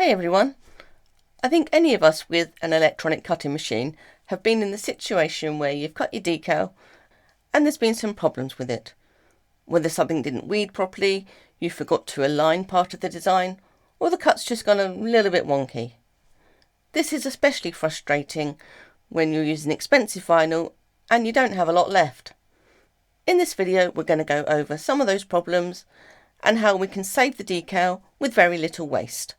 Hi everyone. I think any of us with an electronic cutting machine have been in the situation where you've cut your decal and there's been some problems with it. Whether something didn't weed properly, you forgot to align part of the design, or the cut's just gone a little bit wonky. This is especially frustrating when you're using expensive vinyl and you don't have a lot left. In this video we're going to go over some of those problems and how we can save the decal with very little waste.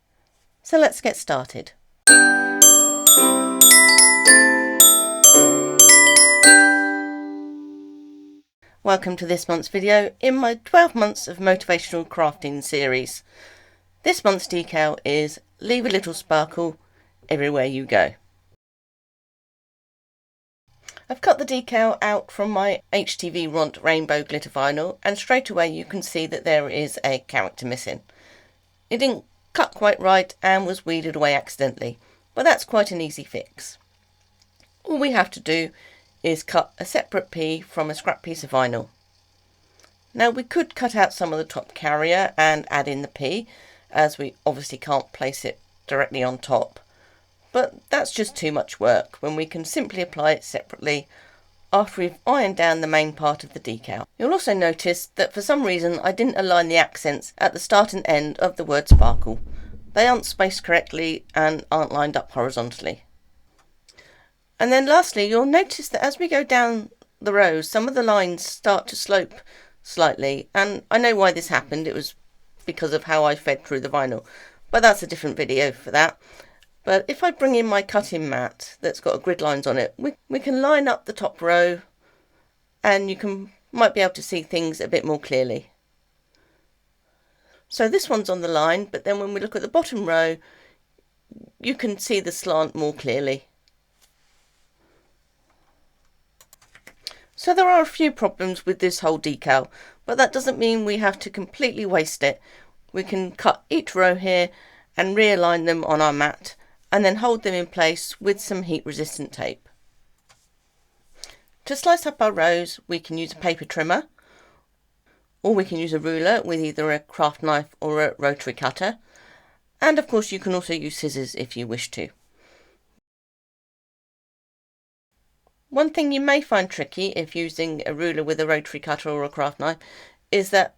So let's get started. Welcome to this month's video in my 12 months of motivational crafting series. This month's decal is Leave a Little Sparkle Everywhere You Go. I've cut the decal out from my HTV Ront rainbow glitter vinyl and straight away you can see that there is a character missing. It didn't cut quite right and was weeded away accidentally, but that's quite an easy fix. All we have to do is cut a separate P from a scrap piece of vinyl. Now we could cut out some of the top carrier and add in the P, as we obviously can't place it directly on top, but that's just too much work when we can simply apply it separately after we've ironed down the main part of the decal. You'll also notice that for some reason I didn't align the accents at the start and end of the word sparkle. They aren't spaced correctly and aren't lined up horizontally. And then lastly, you'll notice that as we go down the rows, some of the lines start to slope slightly, and I know why this happened. It was because of how I fed through the vinyl, but that's a different video for that. But if I bring in my cutting mat that's got grid lines on it, we can line up the top row and you might be able to see things a bit more clearly. So this one's on the line, but then when we look at the bottom row, you can see the slant more clearly. So there are a few problems with this whole decal, but that doesn't mean we have to completely waste it. We can cut each row here and realign them on our mat, and then hold them in place with some heat resistant tape. To slice up our rows, we can use a paper trimmer, or we can use a ruler with either a craft knife or a rotary cutter, and of course you can also use scissors if you wish to. One thing you may find tricky if using a ruler with a rotary cutter or a craft knife is that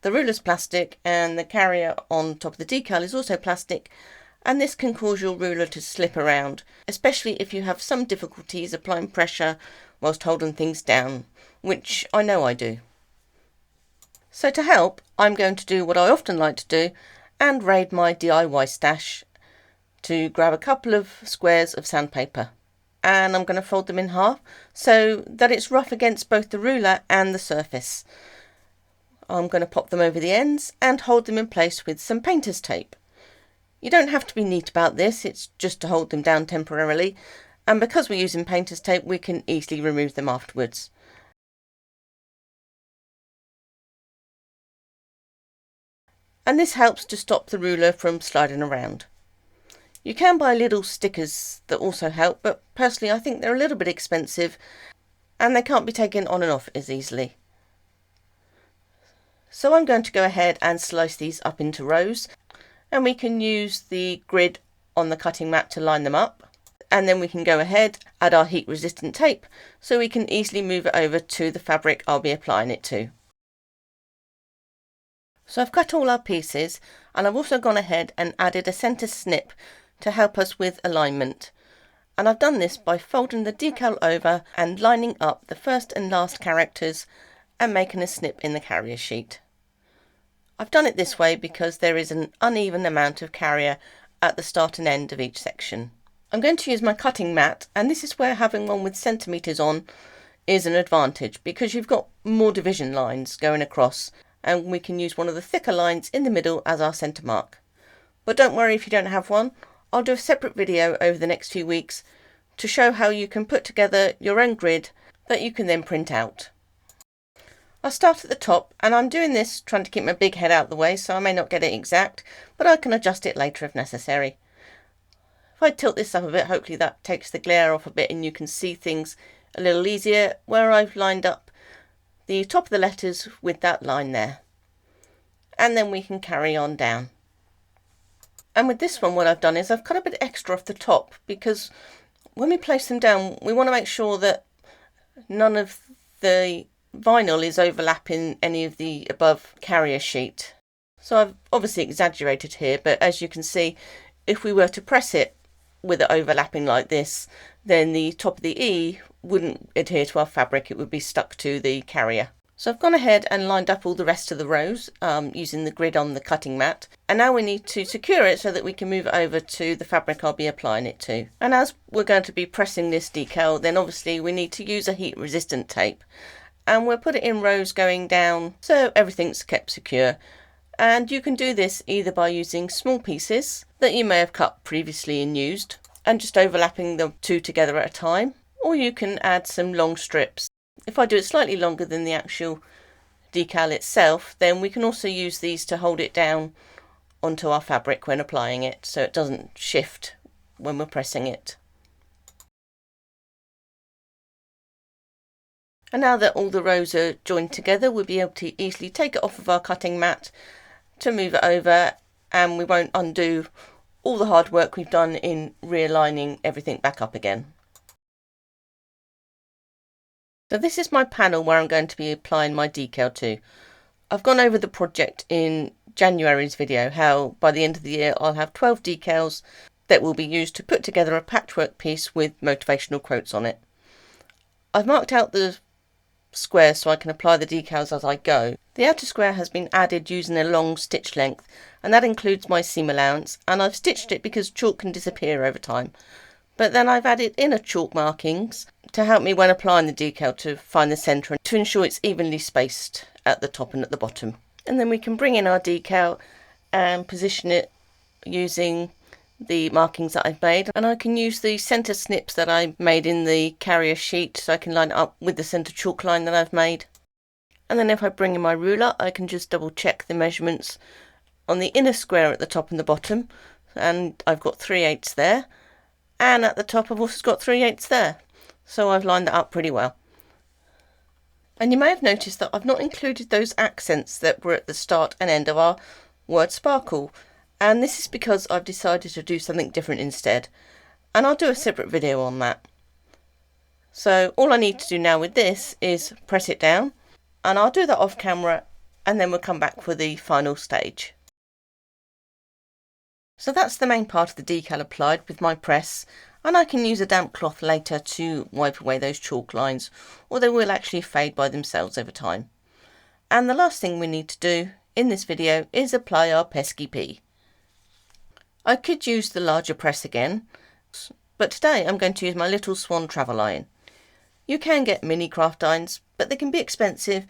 the ruler's plastic and the carrier on top of the decal is also plastic, and this can cause your ruler to slip around, especially if you have some difficulties applying pressure whilst holding things down, which I know I do. So to help, I'm going to do what I often like to do and raid my DIY stash to grab a couple of squares of sandpaper. And I'm going to fold them in half so that it's rough against both the ruler and the surface. I'm going to pop them over the ends and hold them in place with some painter's tape. You don't have to be neat about this, it's just to hold them down temporarily, and because we're using painter's tape we can easily remove them afterwards. And this helps to stop the ruler from sliding around. You can buy little stickers that also help, but personally I think they're a little bit expensive and they can't be taken on and off as easily. So I'm going to go ahead and slice these up into rows, and we can use the grid on the cutting mat to line them up, and then we can go ahead, add our heat resistant tape so we can easily move it over to the fabric I'll be applying it to. So I've cut all our pieces, and I've also gone ahead and added a centre snip to help us with alignment, and I've done this by folding the decal over and lining up the first and last characters and making a snip in the carrier sheet. I've done it this way because there is an uneven amount of carrier at the start and end of each section. I'm going to use my cutting mat, and this is where having one with centimetres on is an advantage because you've got more division lines going across, and we can use one of the thicker lines in the middle as our centre mark. But don't worry if you don't have one, I'll do a separate video over the next few weeks to show how you can put together your own grid that you can then print out. I'll start at the top, and I'm doing this trying to keep my big head out of the way, so I may not get it exact, but I can adjust it later if necessary. If I tilt this up a bit, hopefully that takes the glare off a bit and you can see things a little easier where I've lined up the top of the letters with that line there. And then we can carry on down. And with this one, what I've done is I've cut a bit extra off the top, because when we place them down, we want to make sure that none of the vinyl is overlapping any of the above carrier sheet. So I've obviously exaggerated here, but as you can see, if we were to press it with it overlapping like this, then the top of the E wouldn't adhere to our fabric, it would be stuck to the carrier. So I've gone ahead and lined up all the rest of the rows using the grid on the cutting mat. And now we need to secure it so that we can move it over to the fabric I'll be applying it to. And as we're going to be pressing this decal, then obviously we need to use a heat resistant tape. And we'll put it in rows going down so everything's kept secure. And you can do this either by using small pieces that you may have cut previously and used, and just overlapping the two together at a time, or you can add some long strips. If I do it slightly longer than the actual decal itself, then we can also use these to hold it down onto our fabric when applying it, so it doesn't shift when we're pressing it. And now that all the rows are joined together, we'll be able to easily take it off of our cutting mat to move it over, and we won't undo all the hard work we've done in realigning everything back up again. So this is my panel where I'm going to be applying my decal to. I've gone over the project in January's video, how by the end of the year I'll have 12 decals that will be used to put together a patchwork piece with motivational quotes on it. I've marked out the square so I can apply the decals as I go. The outer square has been added using a long stitch length, and that includes my seam allowance, and I've stitched it because chalk can disappear over time. But then I've added inner chalk markings to help me when applying the decal to find the centre and to ensure it's evenly spaced at the top and at the bottom. And then we can bring in our decal and position it using the markings that I've made, and I can use the centre snips that I made in the carrier sheet so I can line it up with the centre chalk line that I've made. And then if I bring in my ruler, I can just double check the measurements on the inner square at the top and the bottom, and I've got 3/8 there, and at the top I've also got 3/8 there, so I've lined that up pretty well. And you may have noticed that I've not included those accents that were at the start and end of our word sparkle. And this is because I've decided to do something different instead, and I'll do a separate video on that. So all I need to do now with this is press it down, and I'll do that off camera, and then we'll come back for the final stage. So that's the main part of the decal applied with my press, and I can use a damp cloth later to wipe away those chalk lines, or they will actually fade by themselves over time. And the last thing we need to do in this video is apply our pesky P. I could use the larger press again, but today I'm going to use my little Swan travel iron. You can get mini craft irons, but they can be expensive,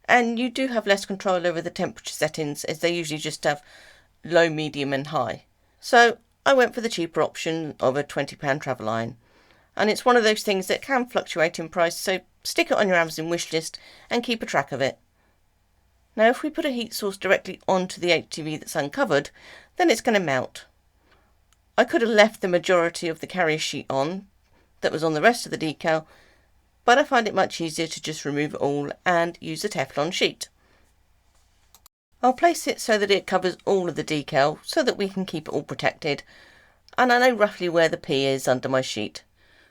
and you do have less control over the temperature settings, as they usually just have low, medium and high. So I went for the cheaper option of a £20 travel iron, and it's one of those things that can fluctuate in price, so stick it on your Amazon wish list and keep a track of it. Now if we put a heat source directly onto the HTV that's uncovered, then it's going to melt. I could have left the majority of the carrier sheet on that was on the rest of the decal, but I find it much easier to just remove it all and use a Teflon sheet. I'll place it so that it covers all of the decal so that we can keep it all protected, and I know roughly where the P is under my sheet.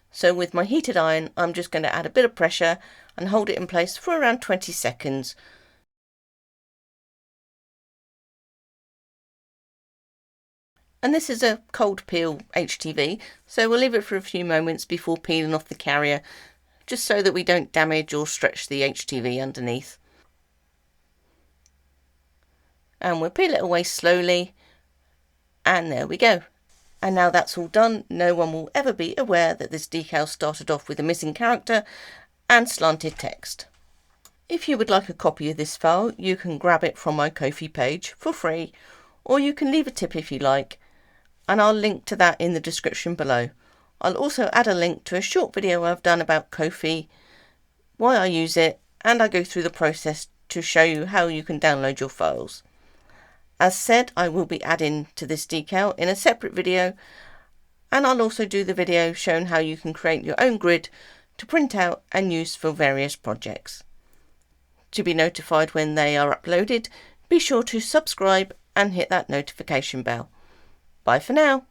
So with my heated iron, I'm just going to add a bit of pressure and hold it in place for around 20 seconds. And this is a cold peel HTV, so we'll leave it for a few moments before peeling off the carrier, just so that we don't damage or stretch the HTV underneath. And we'll peel it away slowly, and there we go. And now that's all done, no one will ever be aware that this decal started off with a missing character and slanted text. If you would like a copy of this file, you can grab it from my Ko-fi page for free, or you can leave a tip if you like, and I'll link to that in the description below. I'll also add a link to a short video I've done about Ko-fi, why I use it, and I go through the process to show you how you can download your files. As said, I will be adding to this decal in a separate video, and I'll also do the video showing how you can create your own grid to print out and use for various projects. To be notified when they are uploaded, be sure to subscribe and hit that notification bell. Bye for now.